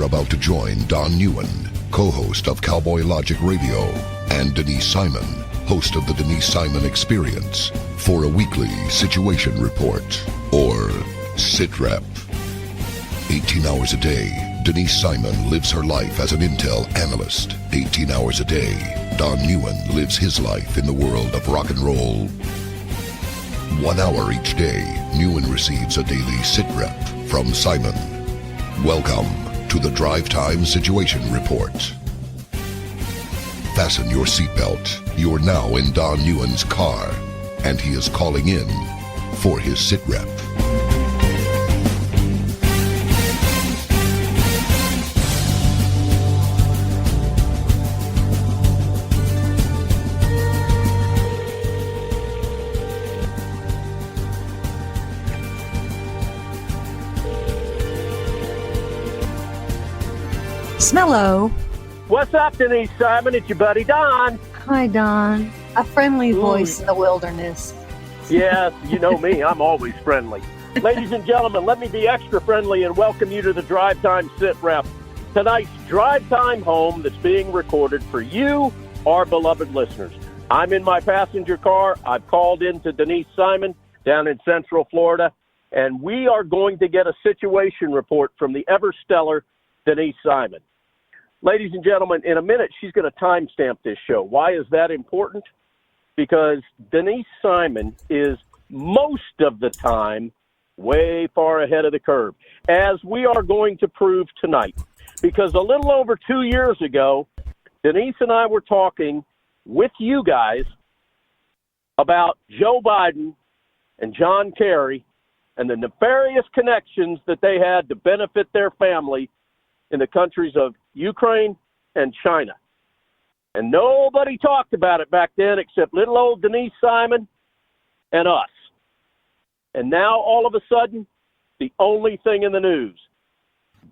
about to join Don Neuen, co-host of Cowboy Logic Radio, and Denise Simon, host of the Denise Simon Experience, for a weekly situation report, or SITREP. 18 hours a day, Denise Simon lives her life as an Intel Analyst. 18 hours a day, Don Neuen lives his life in the world of rock and roll. 1 hour each day, Neuen receives a daily SITREP from Simon. Welcome to the Drive Time Situation Report. Fasten your seatbelt. You're now in Don Neuen's car, and he is calling in for his SITREP. Smello. What's up, Denise Simon? It's your buddy Don. Hi, Don. A friendly voice in the wilderness. Yes, you know me. I'm always friendly. Ladies and gentlemen, let me be extra friendly and welcome you to the Drive Time Sit Rep. Tonight's Drive Time home that's being recorded for you, our beloved listeners. I'm in my passenger car. I've called in to Denise Simon down in Central Florida, and we are going to get a situation report from the ever-stellar Denise Simon. Ladies and gentlemen, in a minute, she's going to timestamp this show. Why is that important? Because Denise Simon is most of the time way far ahead of the curve, as we are going to prove tonight. Because a little over 2 years ago, Denise and I were talking with you guys about Joe Biden and John Kerry and the nefarious connections that they had to benefit their family in the countries of Ukraine and China. And nobody talked about it back then except little old Denise Simon and us. And now, all of a sudden, the only thing in the news,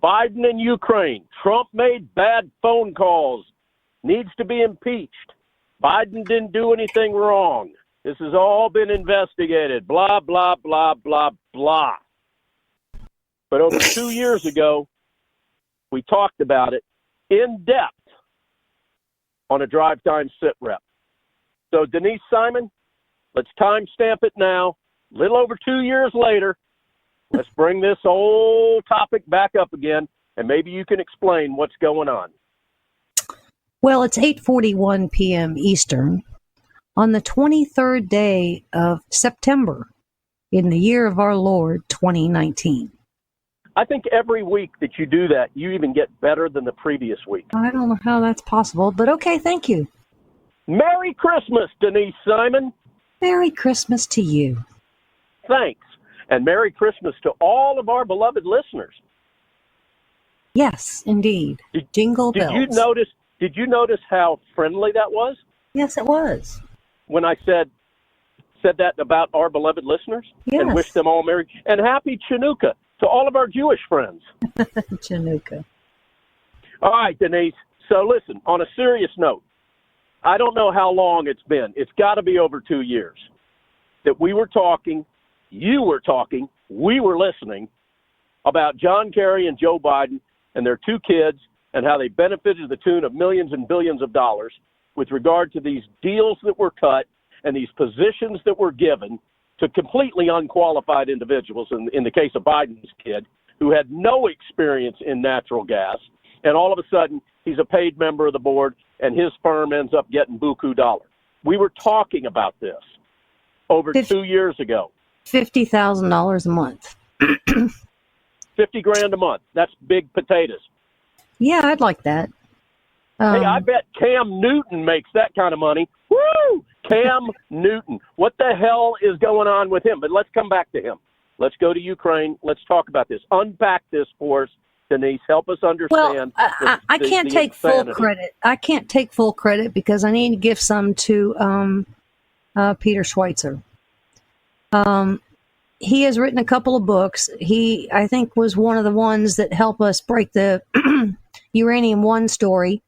Biden and Ukraine. Trump made bad phone calls, needs to be impeached. Biden didn't do anything wrong. This has all been investigated, blah, blah, blah, blah, blah. But over 2 years ago, we talked about it in depth on a Drive Time Sit Rep. So, Denise Simon, let's timestamp it now. A little over 2 years later, let's bring this old topic back up again, and maybe you can explain what's going on. Well, it's 8:41 p.m. Eastern on the 23rd day of September in the year of our Lord, 2019. I think every week that you do that, you even get better than the previous week. I don't know how that's possible, but okay, thank you. Merry Christmas, Denise Simon. Merry Christmas to you. Thanks. And Merry Christmas to all of our beloved listeners. Yes, indeed. Jingle bells. Did you notice how friendly that was? Yes, it was. When I said that about our beloved listeners? Yes. And wish them all Merry and Happy Chanukah to all of our Jewish friends. Chanukah. All right, Denise. So listen, on a serious note, I don't know how long it's been. It's got to be over 2 years that we were talking, you were talking, we were listening about John Kerry and Joe Biden and their two kids and how they benefited to the tune of millions and billions of dollars with regard to these deals that were cut and these positions that were given to completely unqualified individuals, in the case of Biden's kid, who had no experience in natural gas, and all of a sudden he's a paid member of the board, and his firm ends up getting buku dollars. We were talking about this over 2 years ago. $50,000 a month. $50,000 a month. That's big potatoes. Yeah, I'd like that. Hey, I bet Cam Newton makes that kind of money. Woo! Cam Newton. What the hell is going on with him? But let's come back to him. Let's go to Ukraine. Let's talk about this. Unpack this for us, Denise. Help us understand. Well, I can't take full credit. I can't take full credit because I need to give some to Peter Schweitzer. He has written a couple of books. He, I think, was one of the ones that helped us break the Uranium One story.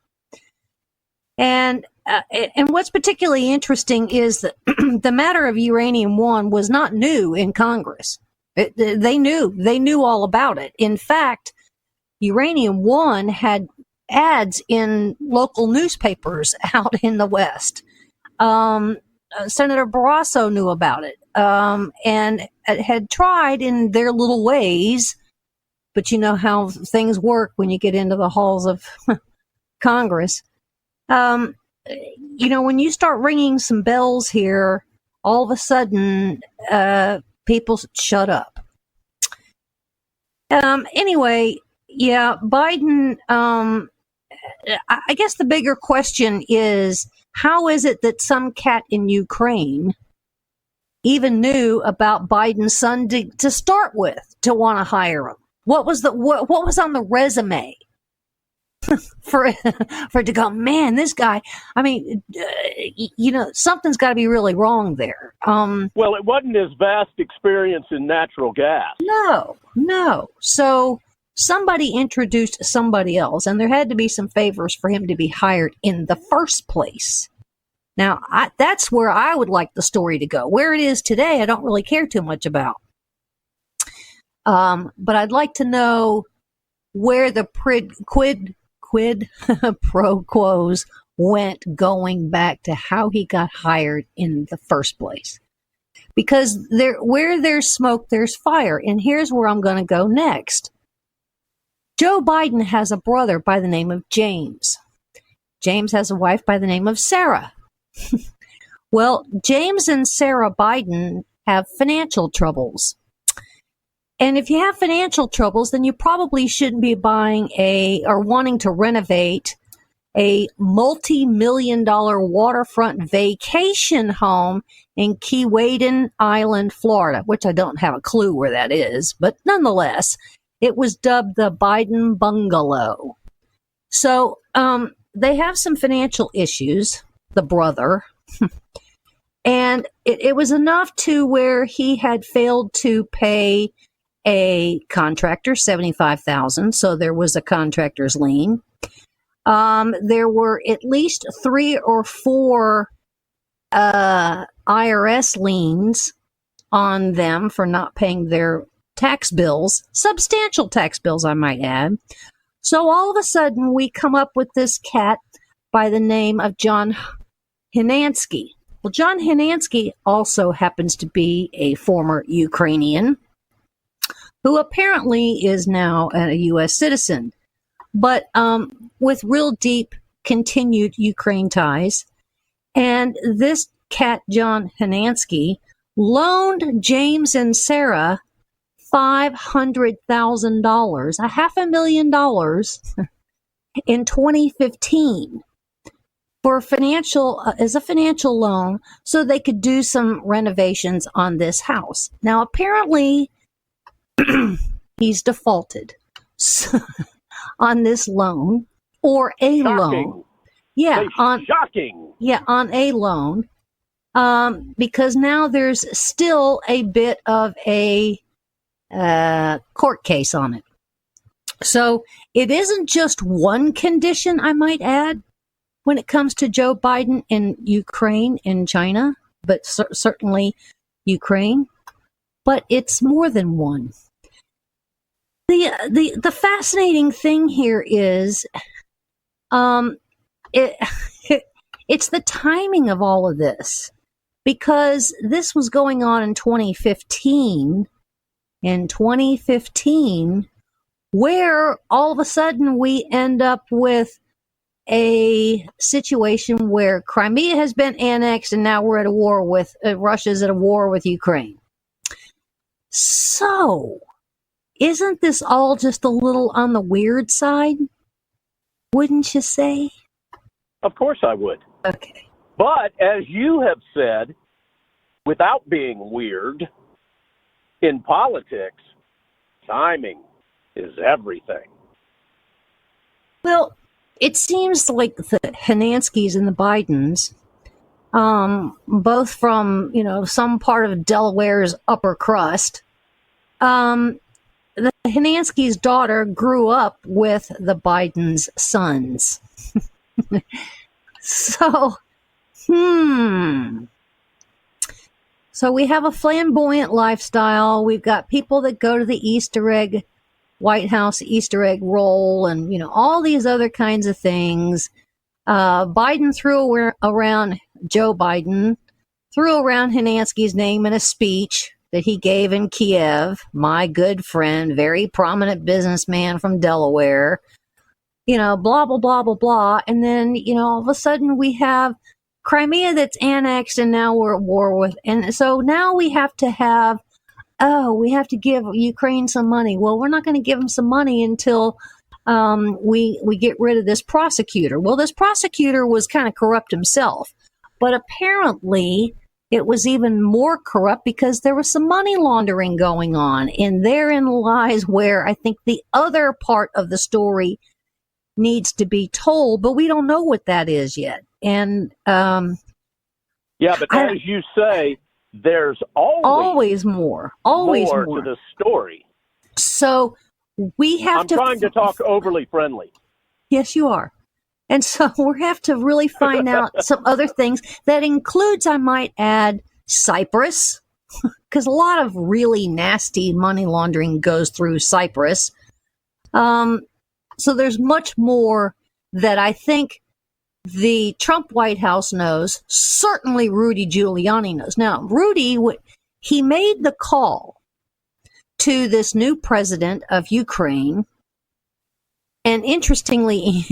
And what's particularly interesting is that the matter of Uranium One was not new in Congress. They knew all about it. In fact, Uranium One had ads in local newspapers out in the West. Senator Barrasso knew about it, and had tried in their little ways, but you know how things work when you get into the halls of Congress. When you start ringing some bells here, all of a sudden, people shut up. Anyway, yeah, Biden, I guess the bigger question is, how is it that some cat in Ukraine even knew about Biden's son to start with, to want to hire him? What was on the resume for it to go, man, this guy, I mean, something's got to be really wrong there. Well, it wasn't his vast experience in natural gas. No. So somebody introduced somebody else, and there had to be some favors for him to be hired in the first place. Now, that's where I would like the story to go. Where it is today, I don't really care too much about. But I'd like to know where the quid pro quos went, going back to how he got hired in the first place. Because where there's smoke, there's fire. And here's where I'm going to go next. Joe Biden has a brother by the name of James. James has a wife by the name of Sarah. Well, James and Sarah Biden have financial troubles. And if you have financial troubles, then you probably shouldn't be buying or wanting to renovate a multi-million-dollar waterfront vacation home in Keewaydin Island, Florida, which I don't have a clue where that is, but nonetheless, it was dubbed the Biden Bungalow. So they have some financial issues, the brother, and it was enough to where he had failed to pay a contractor $75,000, so there was a contractor's lien. There were at least 3 or 4 IRS liens on them for not paying their tax bills, substantial tax bills, I might add. So all of a sudden, we come up with this cat by the name of John Hinansky. Well, John Hinansky also happens to be a former Ukrainian who apparently is now a U.S. citizen, but with real deep continued Ukraine ties. And this cat, John Hinansky, loaned James and Sarah $500,000, $500,000 in 2015 for as a financial loan so they could do some renovations on this house. Now, apparently, he's defaulted on this loan or a Shocking. loan. Yeah, Shocking. Yeah, on a loan. Because now there's still a bit of a court case on it. So it isn't just one condition, I might add, when it comes to Joe Biden in Ukraine and China, but certainly Ukraine. But it's more than one. The fascinating thing here is, it's the timing of all of this, because this was going on in 2015. In 2015, where all of a sudden we end up with a situation where Crimea has been annexed and now we're at a war with Russia's at a war with Ukraine. So, isn't this all just a little on the weird side? Wouldn't you say? Of course I would. Okay. But as you have said, without being weird, in politics, timing is everything. Well, it seems like the Hinanskys and the Bidens, both from, some part of Delaware's upper crust, the Hinansky's daughter grew up with the Biden's sons. So, So we have a flamboyant lifestyle. We've got people that go to the Easter egg White House Easter egg roll and, all these other kinds of things. Joe Biden threw around Hinansky's name in a speech that he gave in Kiev, my good friend, very prominent businessman from Delaware, blah, blah, blah, blah, blah. And then, all of a sudden we have Crimea that's annexed and now we're at war with. And so now we have to give Ukraine some money. Well, we're not going to give them some money until we get rid of this prosecutor. Well, this prosecutor was kind of corrupt himself, but apparently it was even more corrupt because there was some money laundering going on. And therein lies where I think the other part of the story needs to be told, but we don't know what that is yet. And but as you say, there's always more to the story. So we have I'm trying to talk overly friendly. Yes, you are. And so we have to really find out some other things. That includes, I might add, Cyprus, because a lot of really nasty money laundering goes through Cyprus. So there's much more that I think the Trump White House knows. Certainly Rudy Giuliani knows. Now, Rudy, he made the call to this new president of Ukraine. And interestingly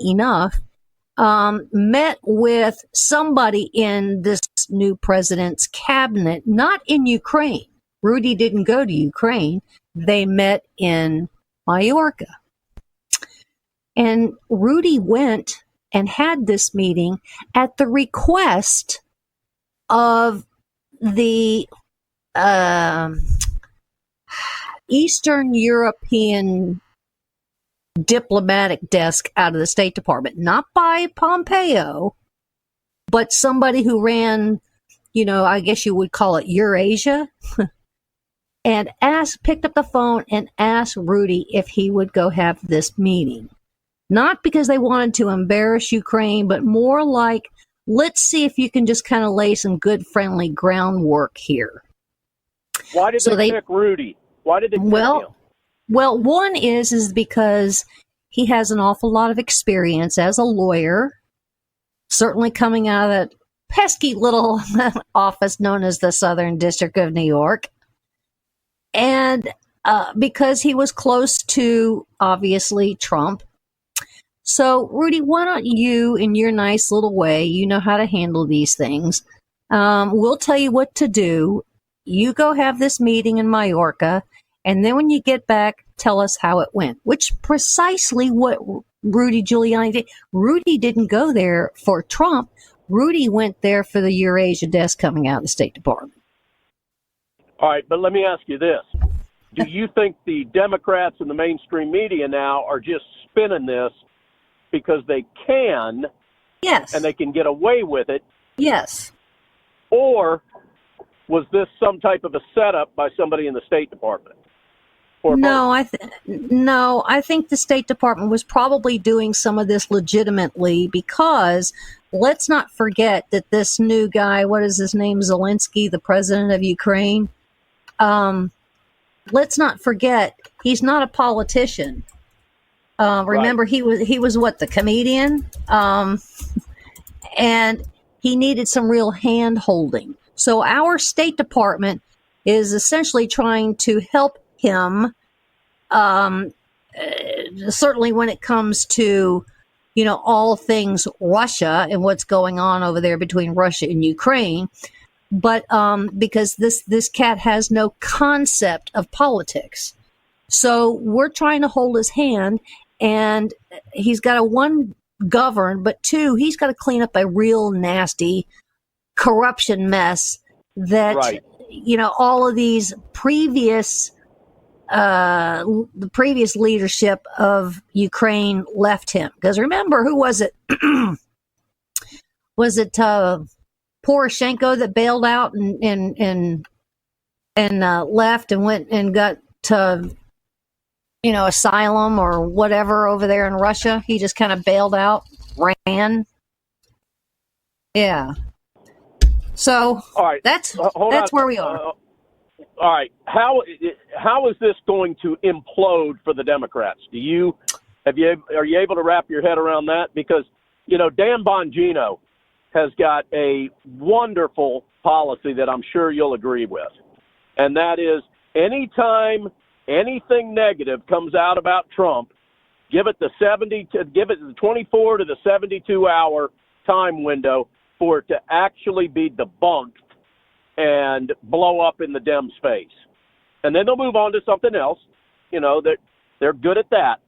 enough, met with somebody in this new president's cabinet, not in Ukraine. Rudy didn't go to Ukraine. They met in Mallorca. And Rudy went and had this meeting at the request of the Eastern European diplomatic desk out of the State Department, not by Pompeo, but somebody who ran, I guess you would call it Eurasia, and picked up the phone and asked Rudy if he would go have this meeting. Not because they wanted to embarrass Ukraine, but more like, let's see if you can just kind of lay some good, friendly groundwork here. Why did they pick Rudy? Why did they pick him? Well, one is because he has an awful lot of experience as a lawyer, certainly coming out of that pesky little office known as the Southern District of New York. And because he was close to, obviously, Trump. So, Rudy, why don't you, in your nice little way, you know how to handle these things. We'll tell you what to do. You go have this meeting in Mallorca. And then when you get back, tell us how it went, which precisely what Rudy Giuliani did. Rudy didn't go there for Trump. Rudy went there for the Eurasia desk coming out of the State Department. All right, but let me ask you this. Do you think the Democrats and the mainstream media now are just spinning this because they can? Yes. And they can get away with it? Yes. Or was this some type of a setup by somebody in the State Department? No, I think the State Department was probably doing some of this legitimately, because let's not forget that this new guy, what is his name, Zelensky, the president of Ukraine, let's not forget he's not a politician. Remember, right. he was what, the comedian, and he needed some real hand holding. So our State Department is essentially trying to help him, certainly when it comes to, all things Russia and what's going on over there between Russia and Ukraine. But because this cat has no concept of politics. So we're trying to hold his hand, and he's got to, one, govern, but two, he's got to clean up a real nasty corruption mess that, right. All of these previous, the previous leadership of Ukraine left him. Because remember, who was it? Was it Poroshenko that bailed out and left and went and got to, asylum or whatever over there in Russia? He just kind of bailed out, ran. Yeah. So all right. that's where we are. all right, how is this going to implode for the Democrats? Are you able to wrap your head around that? Because, Dan Bongino has got a wonderful policy that I'm sure you'll agree with. And that is, anytime anything negative comes out about Trump, give it the 24 to the 72 hour time window for it to actually be debunked and blow up in the Dems' face. And then they'll move on to something else. That they're good at that.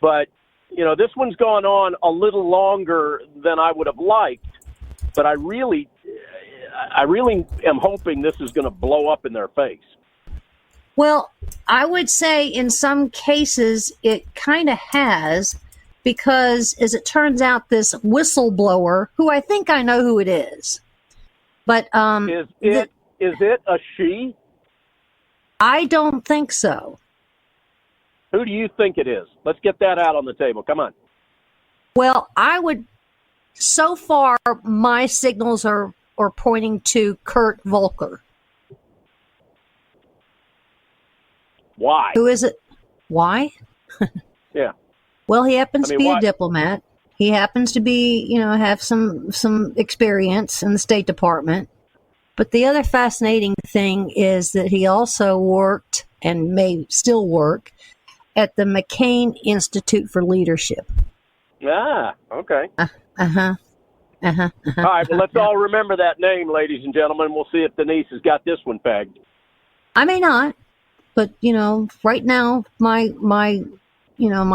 But, this one's gone on a little longer than I would have liked. But I really am hoping this is going to blow up in their face. Well, I would say in some cases it kind of has, because as it turns out, this whistleblower, who I think I know who it is, but is it a she? I don't think so. Who do you think it is? Let's get that out on the table. Come on. Well, so far my signals are pointing to Kurt Volker. Why? Who is it? Why? Yeah. Well, he happens to be why? a diplomat. He happens to be, have some experience in the State Department. But the other fascinating thing is that he also worked, and may still work, at the McCain Institute for Leadership. Ah, okay. Uh-huh. All right, well, let's all remember that name, ladies and gentlemen. We'll see if Denise has got this one pegged. I may not, but, right now, my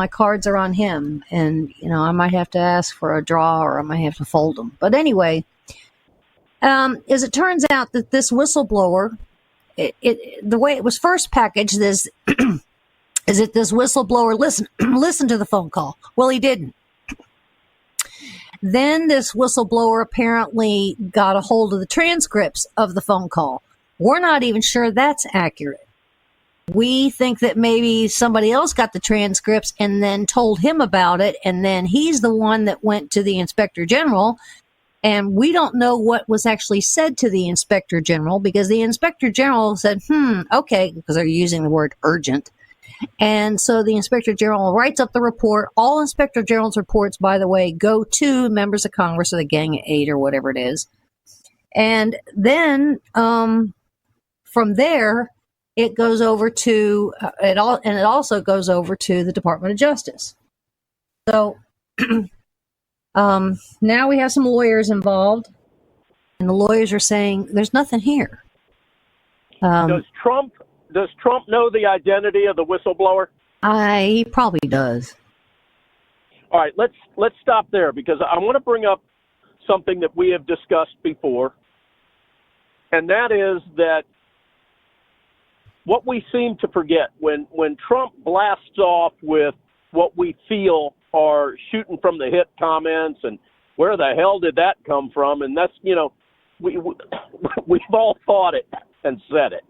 cards are on him, and, I might have to ask for a draw, or I might have to fold them. But anyway, as it turns out that this whistleblower, the way it was first packaged is that this whistleblower listened to the phone call. Well, he didn't. Then this whistleblower apparently got a hold of the transcripts of the phone call. We're not even sure that's accurate. We think that maybe somebody else got the transcripts and then told him about it, and then he's the one that went to the Inspector General, and we don't know what was actually said to the Inspector General, because the Inspector General said, okay, because they're using the word urgent. And so the Inspector General writes up the report. All Inspector General's reports, by the way, go to members of Congress or the Gang of Eight or whatever it is. And then from there, it goes over to it also goes over to the Department of Justice. So now we have some lawyers involved, and the lawyers are saying there's nothing here. Does Trump know the identity of the whistleblower? He probably does. All right, let's stop there, because I want to bring up something that we have discussed before, and that is that what we seem to forget when Trump blasts off with what we feel are shooting from the hip comments and where the hell did that come from, and that's, we've all thought it and said it.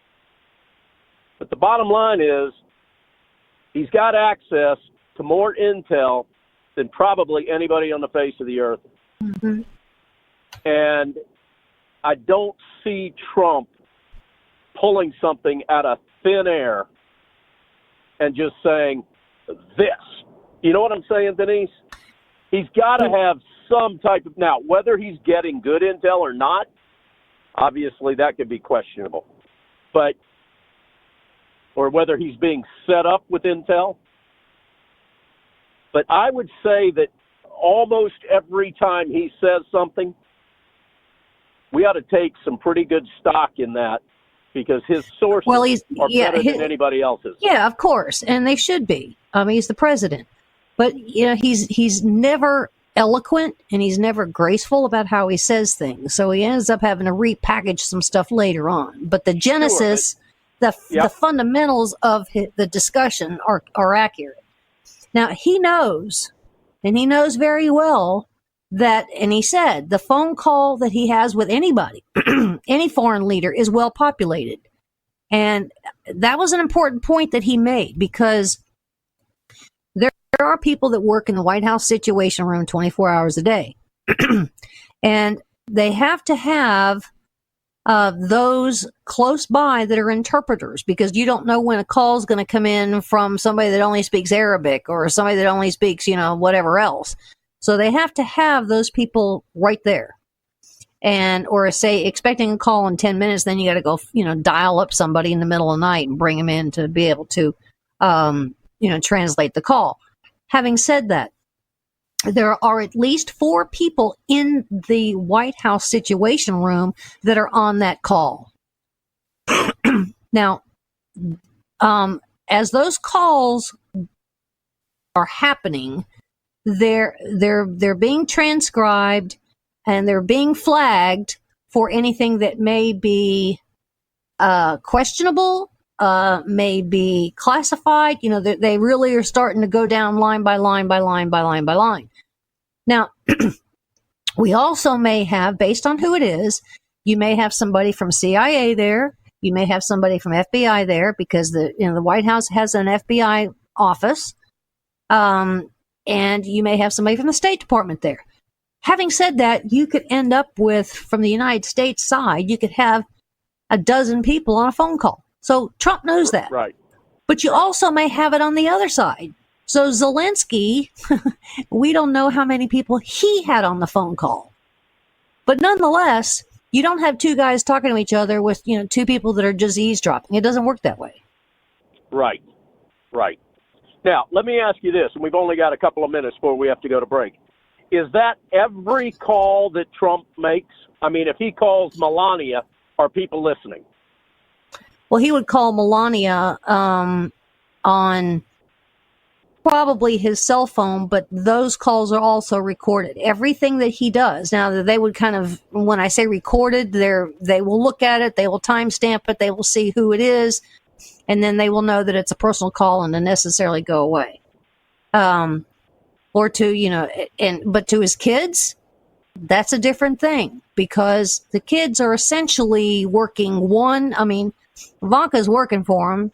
But the bottom line is he's got access to more intel than probably anybody on the face of the earth. Mm-hmm. And I don't see Trump pulling something out of thin air and just saying this. You know what I'm saying, Denise? He's got to have some type of... Now, whether he's getting good intel or not, obviously that could be questionable. But... or whether he's being set up with intel. But I would say that almost every time he says something, we ought to take some pretty good stock in that, because his sources are better than anybody else's. Yeah, of course, and they should be. He's the president. But, he's never eloquent, and he's never graceful about how he says things. So he ends up having to repackage some stuff later on. But the genesis... Sure, the fundamentals of the discussion are accurate. Now, he knows, and he knows very well that, and he said, the phone call that he has with anybody, any foreign leader, is well populated. And that was an important point that he made, because there are people that work in the White House Situation Room 24 hours a day. And they have to have those close by that are interpreters, because you don't know when a call is going to come in from somebody that only speaks Arabic or somebody that only speaks, whatever else. So they have to have those people right there. And, or say, expecting a call in 10 minutes, then you got to go, dial up somebody in the middle of the night and bring them in to be able to, translate the call. Having said that, there are at least 4 people in the White House Situation Room that are on that call. Now, as those calls are happening, they're being transcribed and they're being flagged for anything that may be questionable, may be classified. They really are starting to go down line by line by line by line by line. Now, we also may have, based on who it is, you may have somebody from CIA there. You may have somebody from FBI there, because the White House has an FBI office. And you may have somebody from the State Department there. Having said that, you could end up with, from the United States side, you could have a dozen people on a phone call. So Trump knows that. Right. But you also may have it on the other side. So Zelensky, we don't know how many people he had on the phone call. But nonetheless, you don't have 2 guys talking to each other with, 2 people that are just eavesdropping. It doesn't work that way. Right. Now, let me ask you this, and we've only got a couple of minutes before we have to go to break. Is that every call that Trump makes? I mean, if he calls Melania, are people listening? Well, he would call Melania on probably his cell phone, but those calls are also recorded. Everything that he does. Now, they would kind of, when I say recorded, they will look at it, they will timestamp it, they will see who it is, and then they will know that it's a personal call and to necessarily go away. Or to, but to his kids, that's a different thing, because the kids are essentially working Ivanka's working for him.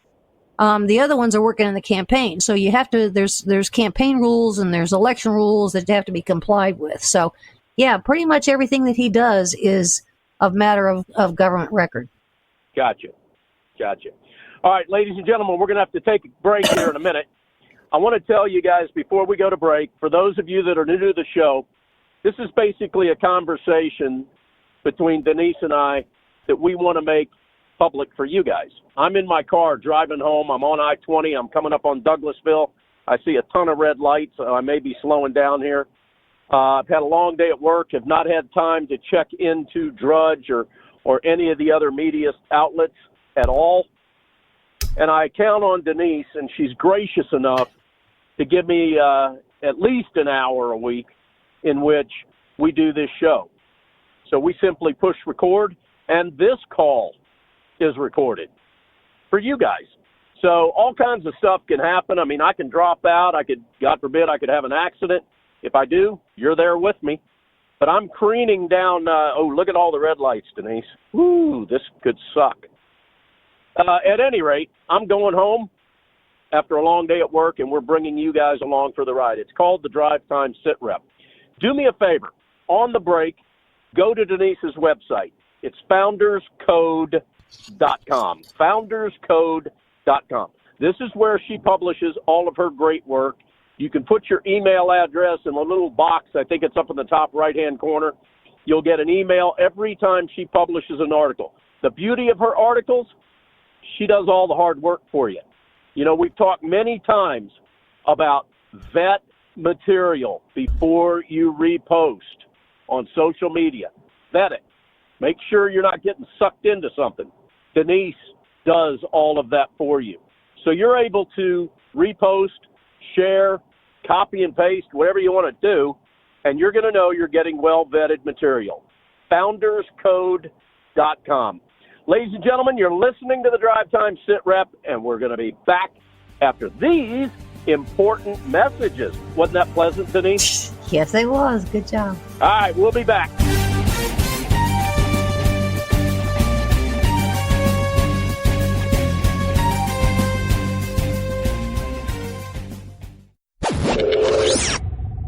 The other ones are working in the campaign. So you have to, there's campaign rules and there's election rules that have to be complied with. So yeah, pretty much everything that he does is a matter of government record. Gotcha. All right, ladies and gentlemen, we're going to have to take a break here in a minute. I want to tell you guys before we go to break, for those of you that are new to the show, this is basically a conversation between Denise and I that we want to make public for you guys. I'm in my car driving home. I'm on I-20. I'm coming up on Douglasville. I see a ton of red lights. So I may be slowing down here. I've had a long day at work, have not had time to check into Drudge or any of the other media outlets at all. And I count on Denise, and she's gracious enough to give me at least an hour a week in which we do this show. So we simply push record, and this call is recorded for you guys. So all kinds of stuff can happen. I mean, I can drop out. God forbid, I could have an accident. If I do, you're there with me. But I'm careening down. Look at all the red lights, Denise. Woo, this could suck. At any rate, I'm going home after a long day at work, and we're bringing you guys along for the ride. It's called the Drive Time SITREP. Do me a favor. On the break, go to Denise's website. It's founderscode.com. Founderscode.com. This is where she publishes all of her great work. You can put your email address in a little box. I think it's up in the top right-hand corner. You'll get an email every time she publishes an article. The beauty of her articles, she does all the hard work for you. You know, we've talked many times about vet material before you repost on social media. Vet it. Make sure you're not getting sucked into something. Denise does all of that for you. So you're able to repost, share, copy and paste, whatever you want to do, and you're going to know you're getting well-vetted material. Founderscode.com. Ladies and gentlemen, you're listening to the Drive Time SITREP, and we're going to be back after these important messages. Wasn't that pleasant, Denise? Yes, it was. Good job. All right, we'll be back.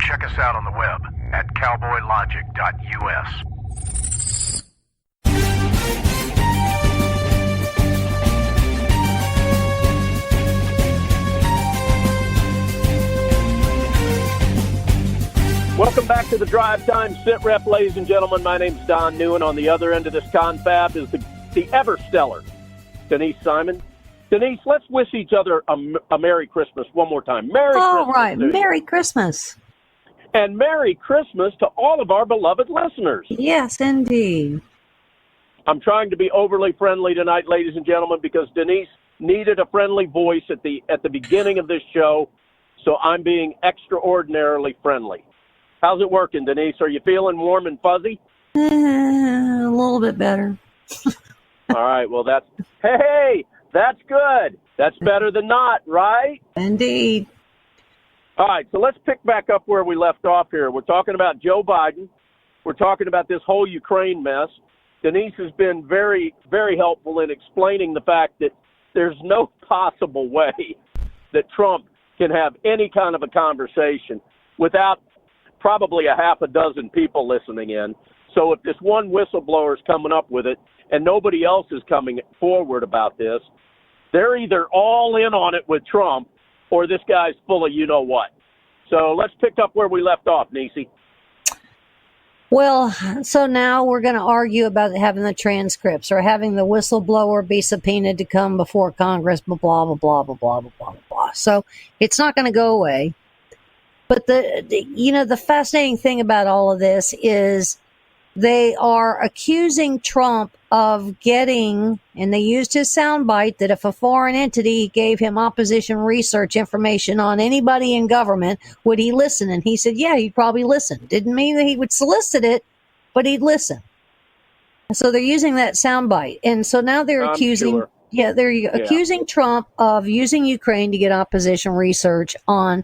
Check us out on the web at cowboylogic.us. Welcome back to the Drive Time Sit Rep, ladies and gentlemen. My name's Don Neuen. On the other end of this confab is the ever-stellar Denise Simon. Denise, let's wish each other a Merry Christmas one more time. Merry Christmas. All right. Merry Christmas. And Merry Christmas to all of our beloved listeners. Yes, indeed. I'm trying to be overly friendly tonight, ladies and gentlemen, because Denise needed a friendly voice at the beginning of this show, so I'm being extraordinarily friendly. How's it working, Denise? Are you feeling warm and fuzzy? A little bit better. All right, well, that's good. That's better than not, right? Indeed. All right, so let's pick back up where we left off here. We're talking about Joe Biden. We're talking about this whole Ukraine mess. Denise has been very, very helpful in explaining the fact that there's no possible way that Trump can have any kind of a conversation without probably a half a dozen people listening in. So if this one whistleblower is coming up with it and nobody else is coming forward about this, they're either all in on it with Trump or this guy's full of you-know-what. So let's pick up where we left off, Niecy. Well, so now we're going to argue about having the transcripts or having the whistleblower be subpoenaed to come before Congress, blah, blah, blah, blah, blah, blah, blah, blah, blah. So it's not going to go away. But the fascinating thing about all of this is they are accusing Trump of getting, and they used his soundbite that if a foreign entity gave him opposition research information on anybody in government, would he listen? And he said, yeah, he'd probably listen. Didn't mean that he would solicit it, but he'd listen. So they're using that soundbite. And so now they're accusing Trump of using Ukraine to get opposition research on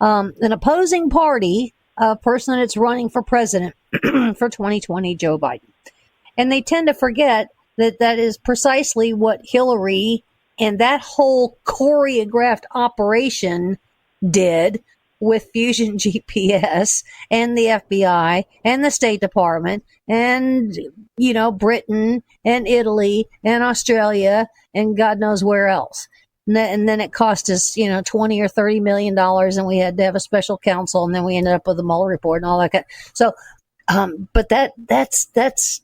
an opposing party, a person that's running for president for 2020, Joe Biden. And they tend to forget that that is precisely what Hillary and that whole choreographed operation did with Fusion GPS and the FBI and the State Department and, Britain and Italy and Australia and God knows where else. And then it cost us, $20 or $30 million, and we had to have a special counsel, and then we ended up with the Mueller report and all that. So, but that doesn't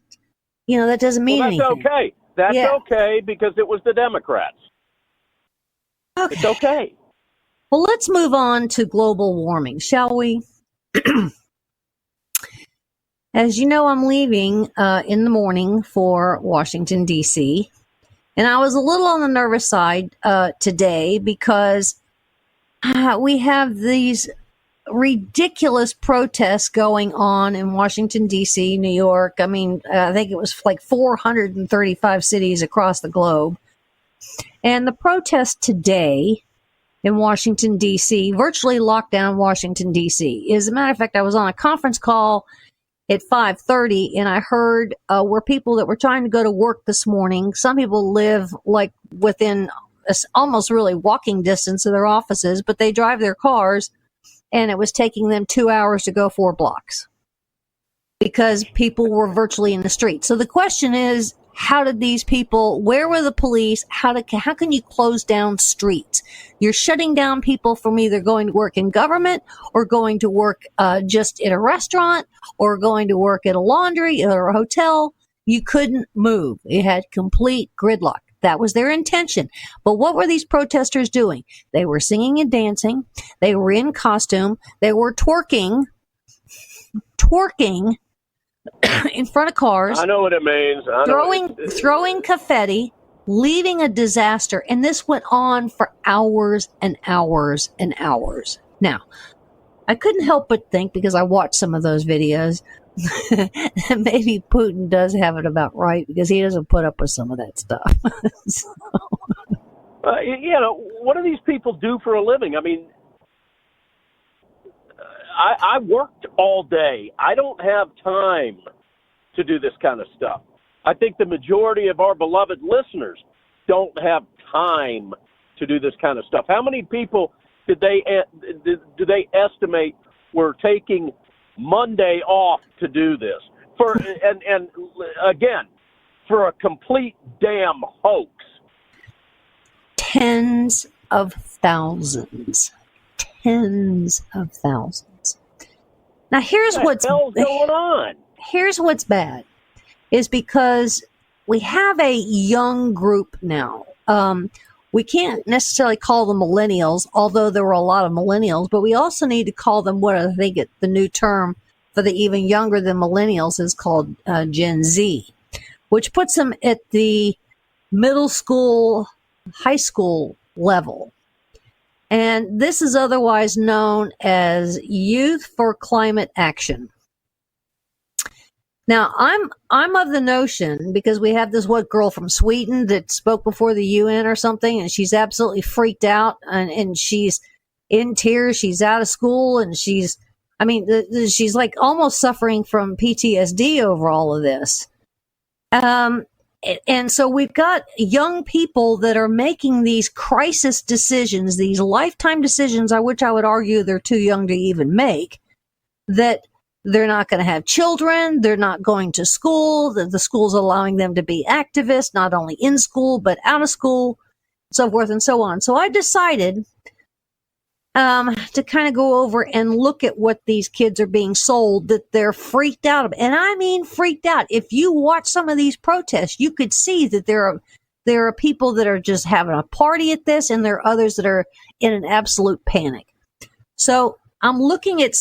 mean anything. That's okay. That's okay because it was the Democrats. Okay. It's okay. Well, let's move on to global warming, shall we? As you know, I'm leaving in the morning for Washington, D.C., and I was a little on the nervous side today because we have these ridiculous protests going on in Washington, D.C., New York. I mean, I think it was like 435 cities across the globe. And the protest today in Washington, D.C., virtually locked down Washington, D.C. As a matter of fact, I was on a conference call at 5:30, and I heard where people that were trying to go to work this morning, some people live like within almost really walking distance of their offices, but they drive their cars, and it was taking them 2 hours to go 4 blocks because people were virtually in the street. So the question is, how did these people, where were the police? How can you close down streets? You're shutting down people from either going to work in government or going to work just at a restaurant or going to work at a laundry or a hotel. You couldn't move. You had complete gridlock. That was their intention. But what were these protesters doing? They were singing and dancing. They were in costume. They were twerking in front of cars. I know what it means. Throwing confetti, leaving a disaster. And this went on for hours and hours and hours. Now, I couldn't help but think, because I watched some of those videos, that maybe Putin does have it about right because he doesn't put up with some of that stuff. What do these people do for a living? I mean, I worked all day. I don't have time to do this kind of stuff. I think the majority of our beloved listeners don't have time to do this kind of stuff. How many people do they estimate were taking Monday off to do this and again, for a complete damn hoax? Tens of thousands. Now, here's What the hell's going on? Here's what's bad, is because we have a young group now. We can't necessarily call them millennials, although there were a lot of millennials, but we also need to call them what I think the new term for the even younger than millennials is called Gen Z, which puts them at the middle school, high school level. And this is otherwise known as Youth for Climate Action. Now, I'm of the notion, because we have this one girl from Sweden that spoke before the UN or something, and she's absolutely freaked out, and she's in tears. She's out of school, and she's like almost suffering from PTSD over all of this. And so we've got young people that are making these crisis decisions, these lifetime decisions, which I would argue they're too young to even make, that they're not going to have children, they're not going to school, the school's allowing them to be activists, not only in school, but out of school, so forth and so on. So I decided to kind of go over and look at what these kids are being sold, that they're freaked out of. And I mean freaked out. If you watch some of these protests, you could see that there are people that are just having a party at this, and there are others that are in an absolute panic. So I'm looking at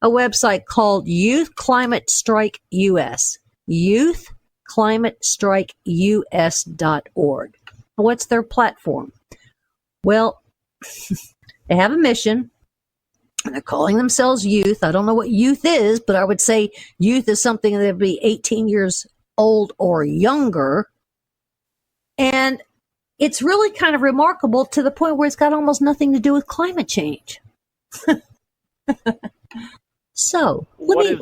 a website called Youth Climate Strike US, youthclimatestrikeus.org. What's their platform? Well, they have a mission, and they're calling themselves youth. I don't know what youth is, but I would say youth is something that would be 18 years old or younger. And it's really kind of remarkable to the point where it's got almost nothing to do with climate change. So, what does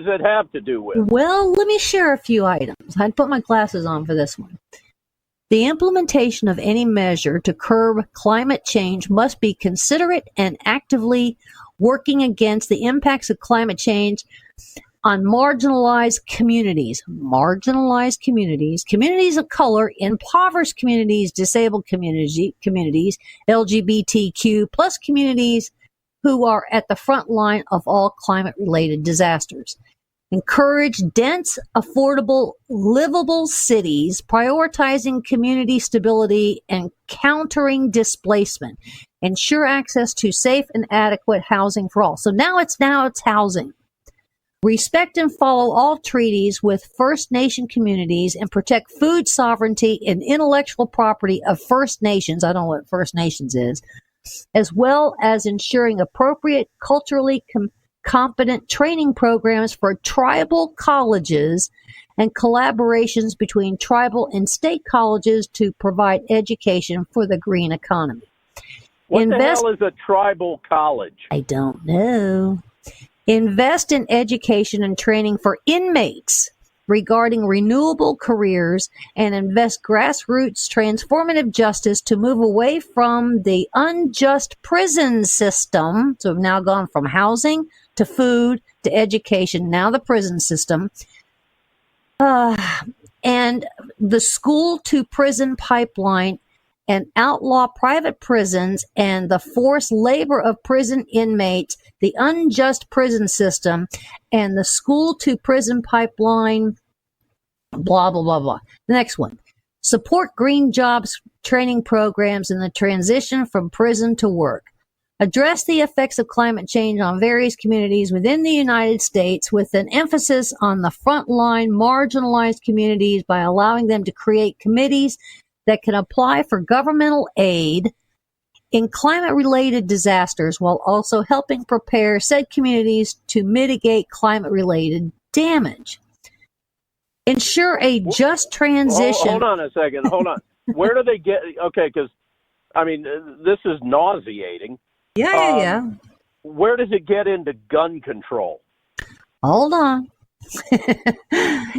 it have to do with? Well, let me share a few items. I'd put my glasses on for this one. The implementation of any measure to curb climate change must be considerate and actively working against the impacts of climate change on marginalized communities, communities of color, impoverished communities, disabled communities, LGBTQ plus communities who are at the front line of all climate-related disasters. Encourage dense, affordable, livable cities, prioritizing community stability and countering displacement. Ensure access to safe and adequate housing for all. So now it's housing. Respect and follow all treaties with First Nation communities and protect food sovereignty and intellectual property of First Nations. I don't know what First Nations is. As well as ensuring appropriate culturally competent training programs for tribal colleges and collaborations between tribal and state colleges to provide education for the green economy. What the hell is a tribal college? I don't know. Invest in education and training for inmates regarding renewable careers, and invest grassroots transformative justice to move away from the unjust prison system. So we've now gone from housing to food to education, now the prison system. And the school to prison pipeline, and outlaw private prisons and the forced labor of prison inmates, the unjust prison system, and the school to prison pipeline, blah, blah, blah, blah. The next one. Support green jobs training programs in the transition from prison to work. Address the effects of climate change on various communities within the United States with an emphasis on the frontline marginalized communities by allowing them to create committees that can apply for governmental aid in climate-related disasters while also helping prepare said communities to mitigate climate-related damage. Ensure a just transition. Hold on a second. Hold on. Where do they get? Okay, because, I mean, this is nauseating. Yeah. Where does it get into gun control? Hold on.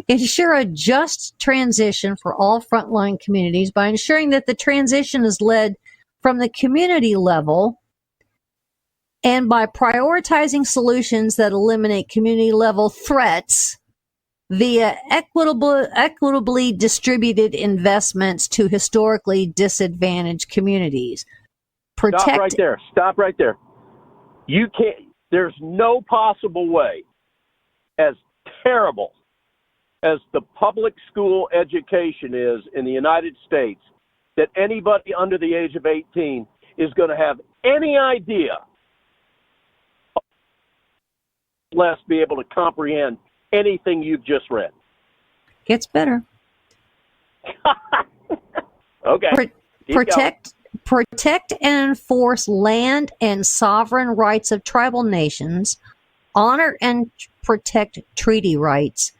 Ensure a just transition for all frontline communities by ensuring that the transition is led from the community level and by prioritizing solutions that eliminate community level threats via equitably distributed investments to historically disadvantaged communities. Stop right there. You can't. There's no possible way, as terrible as the public school education is in the United States, that anybody under the age of 18 is going to have any idea, less be able to comprehend anything you've just read. Gets better. Okay. Protect and enforce land and sovereign rights of tribal nations, honor and protect treaty rights,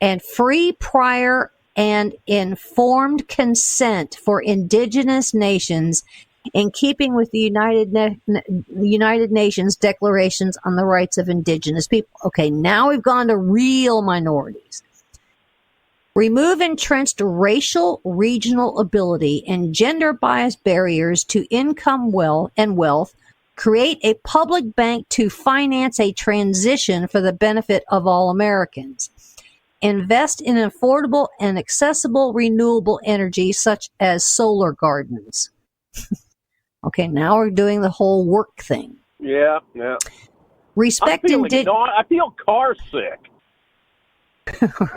and free, prior, and informed consent for indigenous nations in keeping with the United Nations declarations on the rights of indigenous people. Okay, now we've gone to real minorities. Remove entrenched racial, regional ability and gender-biased barriers to income and wealth. Create a public bank to finance a transition for the benefit of all Americans. Invest in affordable and accessible renewable energy such as solar gardens. Okay, now we're doing the whole work thing. Yeah. Respect I feel car sick.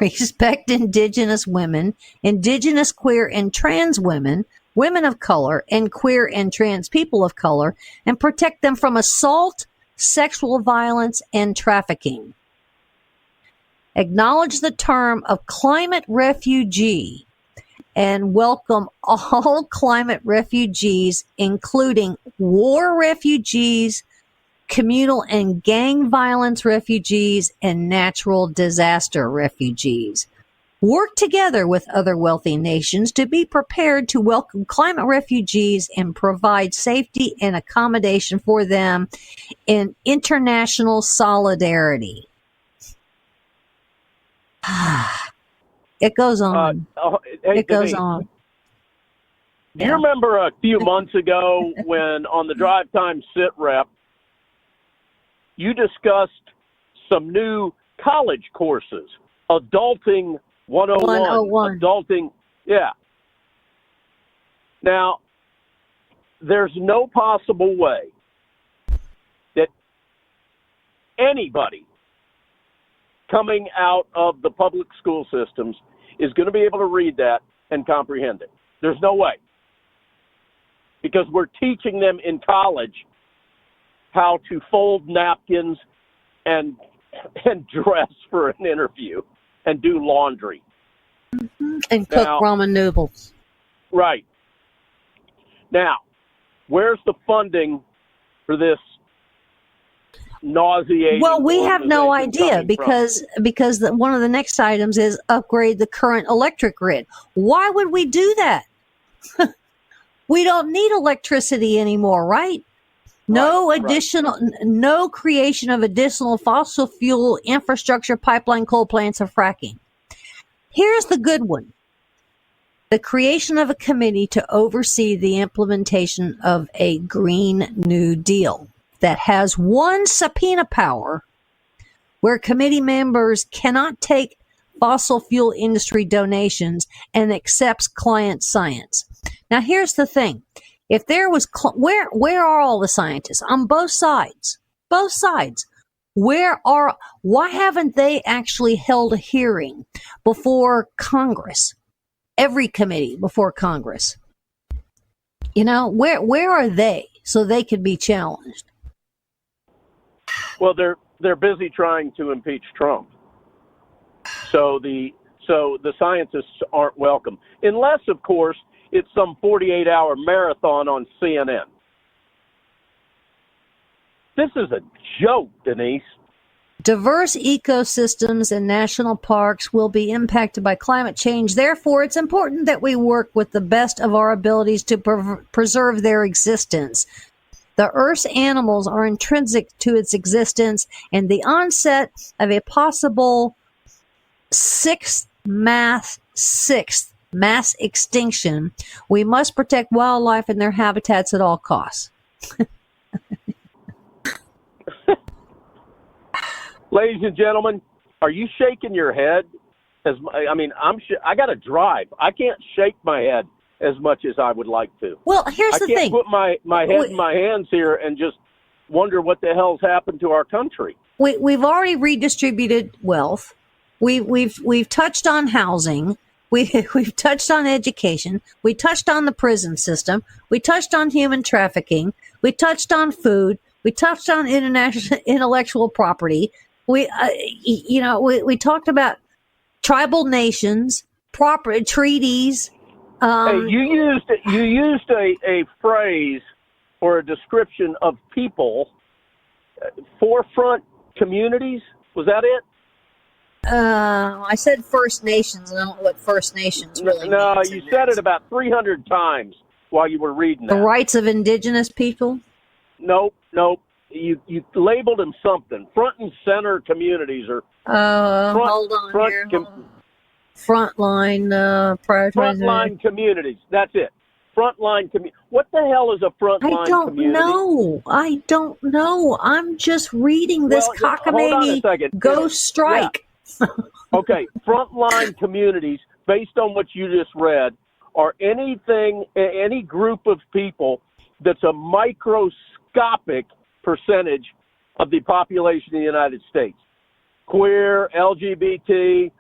Respect indigenous women, indigenous, queer, and trans women, women of color, and queer and trans people of color, and protect them from assault, sexual violence, and trafficking. Acknowledge the term of climate refugee and welcome all climate refugees, including war refugees, communal and gang violence refugees, and natural disaster refugees. Work together with other wealthy nations to be prepared to welcome climate refugees and provide safety and accommodation for them in international solidarity. It goes on. It goes on. Do you remember a few months ago when on the Drive Time SITREP, you discussed some new college courses, Adulting 101. Adulting, yeah. Now, there's no possible way that anybody coming out of the public school systems is going to be able to read that and comprehend it. There's no way. Because we're teaching them in college how to fold napkins and dress for an interview and do laundry. Mm-hmm. And cook ramen noodles. Right. Now, where's the funding for this nauseating? Well, we have no idea because one of the next items is upgrade the current electric grid. Why would we do that? We don't need electricity anymore, right? No creation of additional fossil fuel infrastructure, pipeline, coal plants, or fracking. Here's the good one. The creation of a committee to oversee the implementation of a Green New Deal that has one subpoena power where committee members cannot take fossil fuel industry donations and accepts client science. Now, here's the thing. If there was, where are all the scientists on both sides? Both sides. Why haven't they actually held a hearing before Congress? Every committee before Congress. You know, where are they so they could be challenged? Well, they're busy trying to impeach Trump. So the scientists aren't welcome. Unless, of course, it's some 48-hour marathon on CNN. This is a joke, Denise. Diverse ecosystems and national parks will be impacted by climate change. Therefore, it's important that we work with the best of our abilities to preserve their existence. The Earth's animals are intrinsic to its existence, and the onset of a possible sixth mass extinction, we must protect wildlife and their habitats at all costs. Ladies and gentlemen, are you shaking your head? I got to drive. I can't shake my head as much as I would like to. Well, here's the thing. I can't put my head in my hands here and just wonder what the hell's happened to our country. We've already redistributed wealth. We've touched on housing. We've touched on education. We touched on the prison system. We touched on human trafficking. We touched on food. We touched on international intellectual property. We talked about tribal nations, proper treaties. Hey, you used a phrase or a description of people, forefront communities. Was that it? I said First Nations. I don't know what First Nations really No, means. you said it about 300 times while you were reading that. The rights of indigenous people? Nope. You labeled them something. Front and center communities or Hold on here. Frontline prioritization. Frontline communities. That's it. Frontline community. What the hell is a frontline community? I don't know. I'm just reading this cockamamie ghost strike. Yeah. Okay, frontline communities, based on what you just read, are any group of people that's a microscopic percentage of the population of the United States. Queer, LGBT,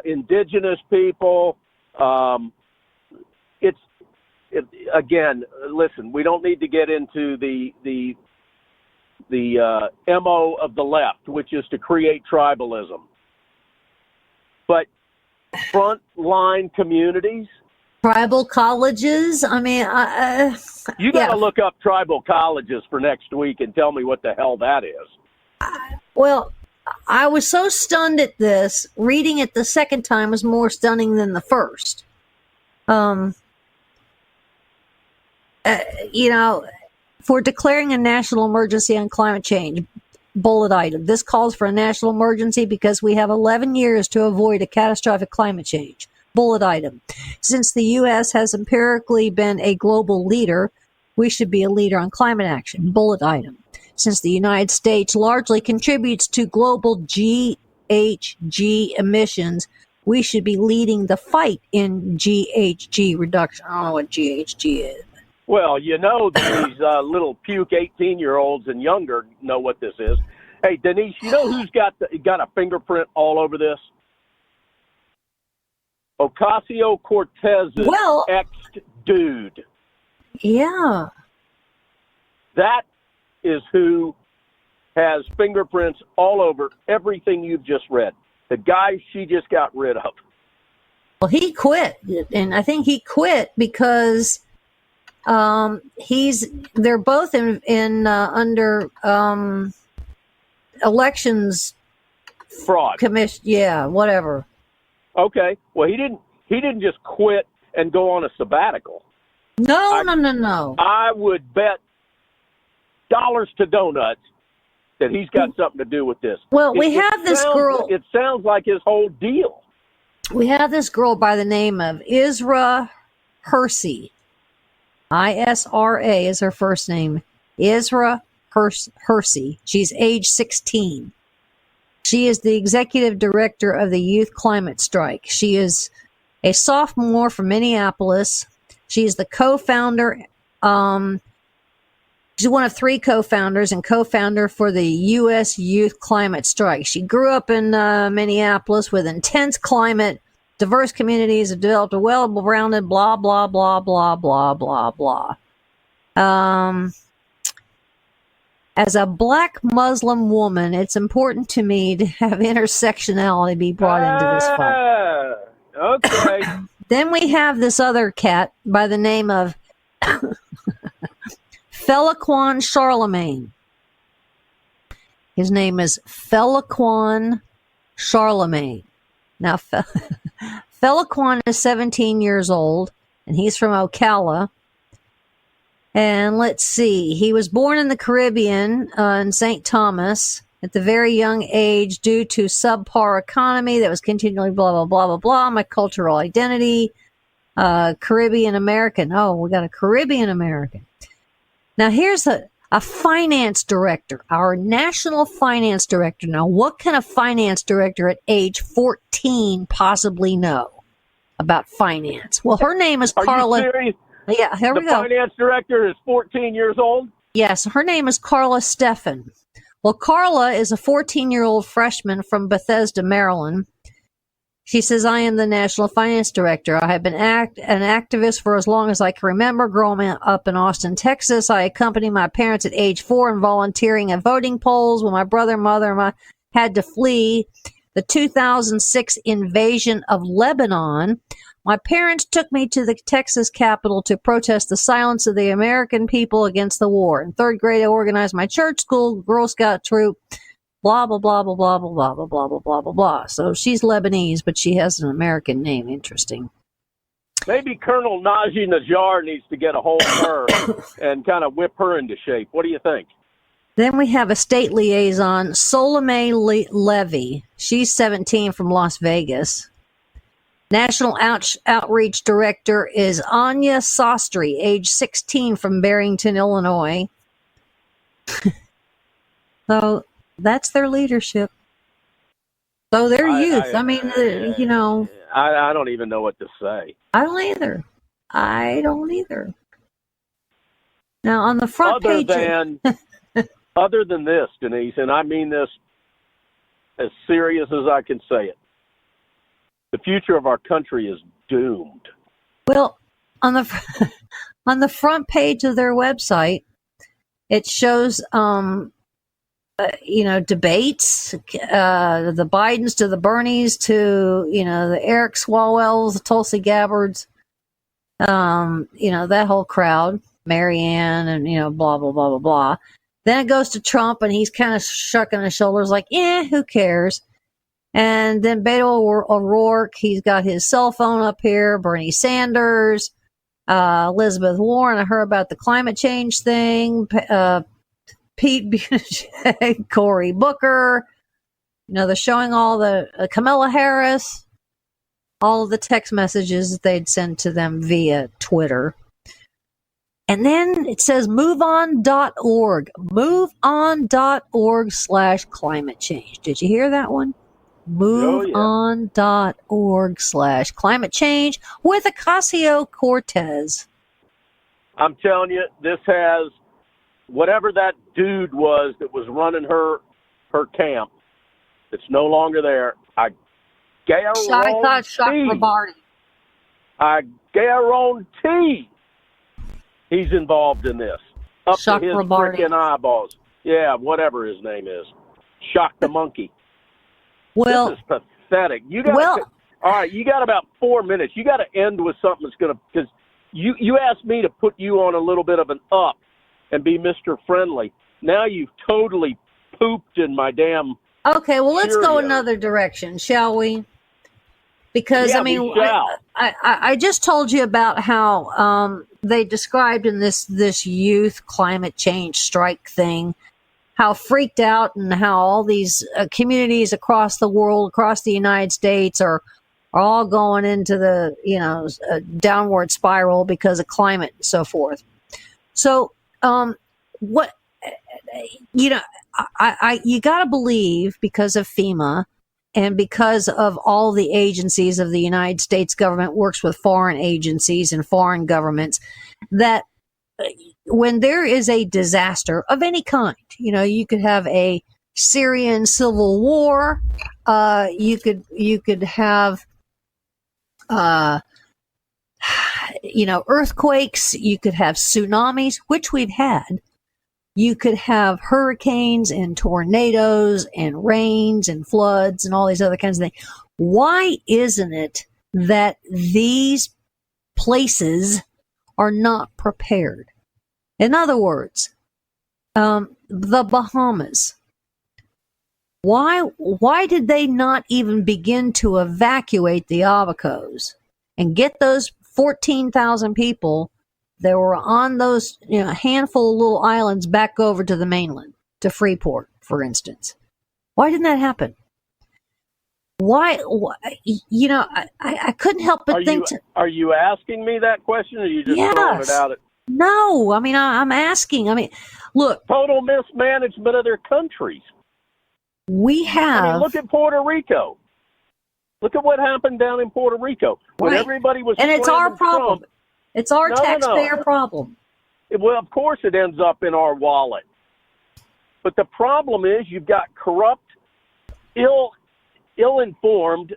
indigenous people. Again, listen, we don't need to get into the MO of the left, which is to create tribalism. But frontline communities, tribal colleges. I mean, you got to look up tribal colleges for next week and tell me what the hell that is. Well, I was so stunned at this. Reading it the second time was more stunning than the first. For declaring a national emergency on climate change, bullet item. This calls for a national emergency because we have 11 years to avoid a catastrophic climate change. Bullet item. Since the U.S. has empirically been a global leader, we should be a leader on climate action. Bullet item. Since the United States largely contributes to global GHG emissions, we should be leading the fight in GHG reduction. I don't know what GHG is. Well, you know that these little puke 18-year-olds and younger know what this is. Hey, Denise, you know who's got a fingerprint all over this? Ocasio-Cortez's ex-dude. Yeah. That is who has fingerprints all over everything you've just read. The guy she just got rid of. Well, he quit, and I think he quit because they're both in under elections fraud commission. Yeah, whatever. Okay. Well, he didn't just quit and go on a sabbatical. No. I would bet dollars to donuts that he's got something to do with this. Well, we have this girl. It sounds like his whole deal. We have this girl by the name of Isra Hersey. ISRA is her first name. Isra Hersey. She's age 16. She is the executive director of the Youth Climate Strike. She is a sophomore from Minneapolis. She is the co-founder. She's one of 3 co-founders and co-founder for the U.S. Youth Climate Strike. She grew up in Minneapolis with intense climate. Diverse communities have developed a well-rounded blah, blah, blah, blah, blah, blah, blah. As a black Muslim woman, it's important to me to have intersectionality be brought into this fight. Okay. Then we have this other cat by the name of Feliquan Charlemagne. His name is Feliquan Charlemagne. Now, Feliquan is 17 years old, and he's from Ocala. And let's see, he was born in the Caribbean in St. Thomas at the very young age due to subpar economy that was continually blah, blah, blah, blah, blah, my cultural identity, Caribbean American. Oh, we got a Caribbean American. Now, here's a finance director, our national finance director. Now, what can a finance director at age 14 possibly know about finance? Well, her name is Carla. Are you serious? Yeah, here we go. The finance director is 14 years old? Yes, her name is Carla Steffen. Well, Carla is a 14-year-old freshman from Bethesda, Maryland. She says, I am the National Finance Director. I have been an activist for as long as I can remember. Growing up in Austin, Texas, I accompanied my parents at age 4 in volunteering at voting polls when my brother and mother and I had to flee the 2006 invasion of Lebanon. My parents took me to the Texas Capitol to protest the silence of the American people against the war. In third grade, I organized my church school, Girl Scout troop, blah, blah, blah, blah, blah, blah, blah, blah, blah, blah, blah, blah, blah. So she's Lebanese, but she has an American name. Interesting. Maybe Colonel Najee Najjar needs to get a hold of her and kind of whip her into shape. What do you think? Then we have a state liaison, Solomé Levy. She's 17 from Las Vegas. National Outreach Director is Anya Sastry, age 16 from Barrington, Illinois. So that's their leadership. So their youth. I mean, you know. I don't even know what to say. I don't either. Now, on the front page. Other than this, Denise, and I mean this as serious as I can say it, the future of our country is doomed. Well, on the front page of their website, it shows, debates, the Bidens to the Bernies to, the Eric Swalwells, the Tulsi Gabbards, that whole crowd, Marianne, and, blah, blah, blah, blah, blah. Then it goes to Trump, and he's kind of shucking his shoulders like, who cares? And then Beto O'Rourke, he's got his cell phone up here, Bernie Sanders, Elizabeth Warren, I heard about the climate change thing, Pete Buttigieg, Cory Booker, they're showing all the Kamala Harris, all of the text messages that they'd send to them via Twitter. And then it says moveon.org, moveon.org/climate change. Did you hear that one? moveon.org/climate change with Ocasio-Cortez. I'm telling you, this has whatever that dude was that was running her camp. It's no longer there. I guarantee he's involved in this. Up to his freaking eyeballs. Yeah, whatever his name is. Shock the monkey. Well, this is pathetic. All right, you got about 4 minutes. You got to end with something that's going to, because you asked me to put you on a little bit of an up and be Mr. Friendly. Now you've totally pooped in my damn. Okay, well, let's go another direction, shall we? Because, I just told you about how they described in this youth climate change strike thing, how freaked out and how all these communities across the world, across the United States are all going into the, downward spiral because of climate and so forth. So, you got to believe, because of FEMA and because of all the agencies of the United States government works with foreign agencies and foreign governments, that when there is a disaster of any kind, you could have a Syrian civil war, you could have, earthquakes, you could have tsunamis, which we've had. You could have hurricanes and tornadoes and rains and floods and all these other kinds of things. Why isn't it that these places are not prepared? In other words, the Bahamas. Why did they not even begin to evacuate the Abacos and get those 14,000 people that were on those handful of little islands back over to the mainland, to Freeport, for instance? Why didn't that happen? Why I couldn't help but think. Are you asking me that question, or are you just throwing it out? No, I'm asking. Look. Total mismanagement of their countries. We have. Look at Puerto Rico. Look at what happened down in Puerto Rico when everybody was. And it's our problem. Trump. It's our taxpayer problem. Well, of course it ends up in our wallet. But the problem is you've got corrupt, ill-informed,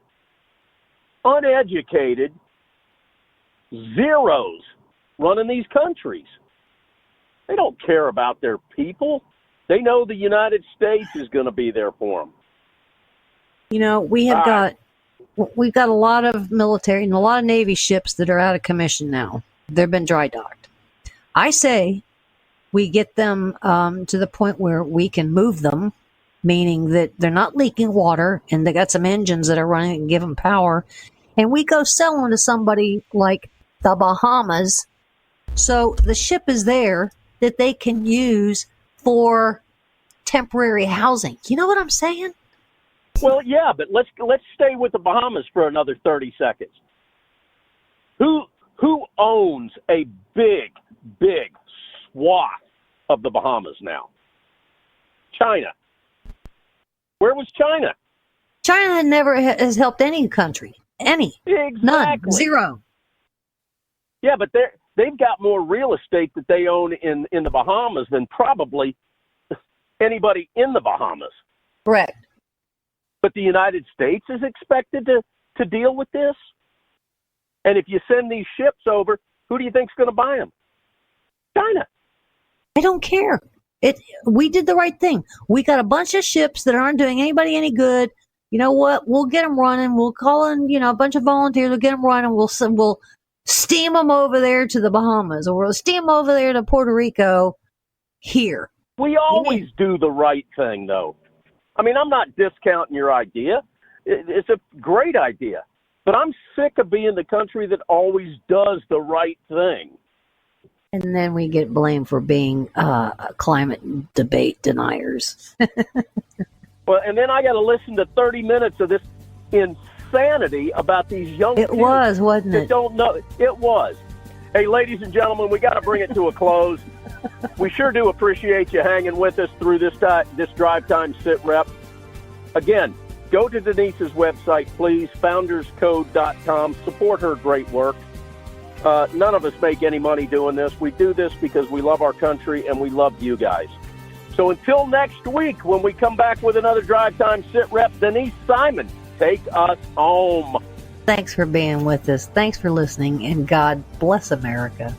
uneducated zeros running these countries. They don't care about their people. They know the United States is going to be there for them. You know, we've got a lot of military and a lot of Navy ships that are out of commission now. They've been dry docked. I say we get them to the point where we can move them, meaning that they're not leaking water and they got some engines that are running and give them power, and we go sell them to somebody like the Bahamas. So the ship is there that they can use for temporary housing. You know what I'm saying? Well, yeah, but let's stay with the Bahamas for another 30 seconds. Who owns a big swath of the Bahamas now? China. Where was China? China never has helped any country. Any. Exactly. None. Zero. Yeah, but they've got more real estate that they own in the Bahamas than probably anybody in the Bahamas. Correct. But the United States is expected to deal with this? And if you send these ships over, who do you think's going to buy them? China. I don't care. We did the right thing. We got a bunch of ships that aren't doing anybody any good. You know what? We'll get them running. We'll call in, a bunch of volunteers. We'll get them running. We'll steam them over there to the Bahamas, or we'll steam them over there to Puerto Rico here. We always do the right thing, though. I mean, I'm not discounting your idea. It's a great idea. But I'm sick of being the country that always does the right thing. And then we get blamed for being climate debate deniers. Well, and then I got to listen to 30 minutes of this insanity about these young kids wasn't that it? don't know. It was. Hey, ladies and gentlemen, we got to bring it to a close. We sure do appreciate you hanging with us through this Drive Time Sit Rep. Again, go to Denise's website, please, founderscode.com. Support her great work. None of us make any money doing this. We do this because we love our country and we love you guys. So until next week, when we come back with another Drive Time Sit Rep, Denise Simon, take us home. Thanks for being with us. Thanks for listening, and God bless America.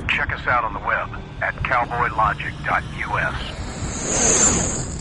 Check us out on the web at cowboylogic.us.